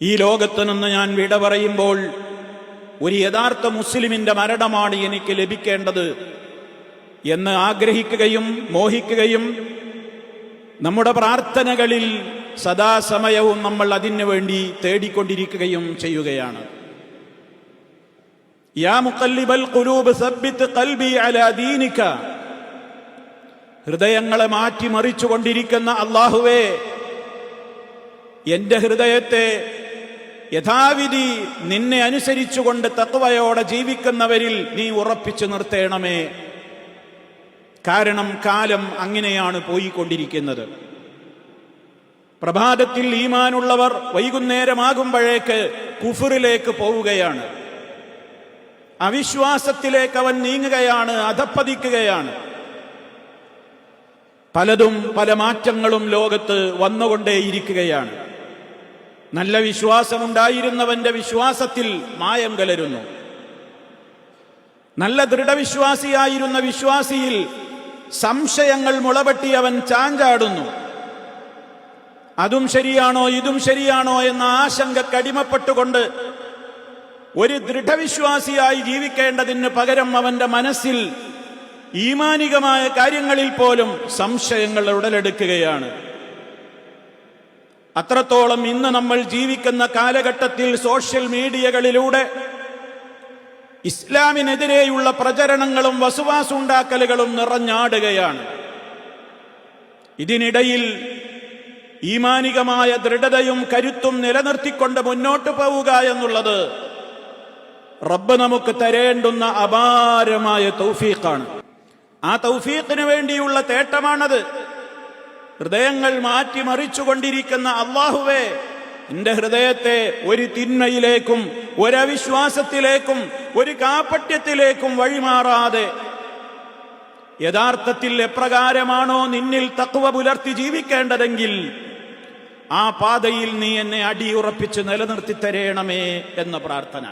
ഈ ലോകത്ത് നിന്ന് ഞാൻ വിട പറയുമ്പോൾ ഒരു യഥാർത്ഥ മുസ്ലിമിന്റെ മരണമാണ് എനിക്ക് ലഭിക്കേണ്ടത് എന്ന് ആഗ്രഹിക്കുകയും മോഹിക്കുകയും നമ്മുടെ പ്രാർത്ഥനകളിൽ സദാസമയവും നമ്മൾ അതിനു വേണ്ടി തേടിക്കൊണ്ടിരിക്കുകയും ചെയ്യുകയാണ്. യാ മുഖല്ലിബൽ ഖുലൂബ് സബ്ബിത് ഖൽബി അലാ ദീനിക, ഹൃദയങ്ങളെ മാറ്റിമറിച്ചുകൊണ്ടിരിക്കുന്ന അല്ലാഹുവേ, എന്റെ ഹൃദയത്തെ യഥാവിധി നിന്നെ അനുസരിച്ചുകൊണ്ട് തഖ്വയോടെ ജീവിക്കുന്നവരിൽ നീ ഉറപ്പിച്ചു നിർത്തേണമേ. കാരണം കാലം അങ്ങനെയാണ് പോയിക്കൊണ്ടിരിക്കുന്നത്. പ്രഭാതത്തിൽ ഈമാനുള്ളവർ വൈകുന്നേരമാകുമ്പോഴേക്ക് കുഫറിലേക്ക് പോവുകയാണ്, അവിശ്വാസത്തിലേക്ക് അവൻ നീങ്ങുകയാണ്, അധപ്പതിക്കുകയാണ്. പലതും പല മാറ്റങ്ങളും ലോകത്ത് വന്നുകൊണ്ടേയിരിക്കുകയാണ്. നല്ല വിശ്വാസമുണ്ടായിരുന്നവന്റെ വിശ്വാസത്തിൽ മായം കലരുന്നു. നല്ല ദൃഢവിശ്വാസിയായിരുന്ന വിശ്വാസിയിൽ സംശയങ്ങൾ മുളപൊട്ടി അവൻ ചാഞ്ചാടുന്നു. അതും ശരിയാണോ ഇതും ശരിയാണോ എന്ന ആശങ്കക്കടിമപ്പെട്ടുകൊണ്ട് ഒരു ദൃഢവിശ്വാസിയായി ജീവിക്കേണ്ടതിന് പകരം അവന്റെ മനസ്സിൽ ഈമാനികമായ കാര്യങ്ങളിൽ പോലും സംശയങ്ങൾ ഉടലെടുക്കുകയാണ്. അത്രത്തോളം ഇന്ന് നമ്മൾ ജീവിക്കുന്ന കാലഘട്ടത്തിൽ സോഷ്യൽ മീഡിയകളിലൂടെ ഇസ്ലാമിനെതിരെയുള്ള പ്രചരണങ്ങളും വസുവാസുണ്ടാക്കലുകളും നിറഞ്ഞാടുകയാണ്. ഇതിനിടയിൽ ഈമാനികമായ ദൃഢതയും കരുത്തും നിലനിർത്തിക്കൊണ്ട് മുന്നോട്ട് പോവുക എന്നുള്ളത് റബ്ബ് നമുക്ക് തരേണ്ടുന്ന അപാരമായ തൗഫീഖാണ്. ആ തൗഫീഖിന് വേണ്ടിയുള്ള തേട്ടമാണത്. ഹൃദയങ്ങൾ മാറ്റിമറിച്ചുകൊണ്ടിരിക്കുന്ന അല്ലാഹുവേ, എന്റെ ഹൃദയത്തെ ഒരു തിന്മയിലേക്കും ഒരവിശ്വാസത്തിലേക്കും ഒരു കാപട്യത്തിലേക്കും വഴിമാറാതെ യഥാർത്ഥത്തിൽ എപ്രകാരമാണോ നിന്നിൽ തഖ്വ പുലർത്തി ജീവിക്കേണ്ടതെങ്കിൽ ആ പാതയിൽ നീ എന്നെ അടിയുറപ്പിച്ച് നിലനിർത്തി തരേണമേ എന്ന പ്രാർത്ഥന.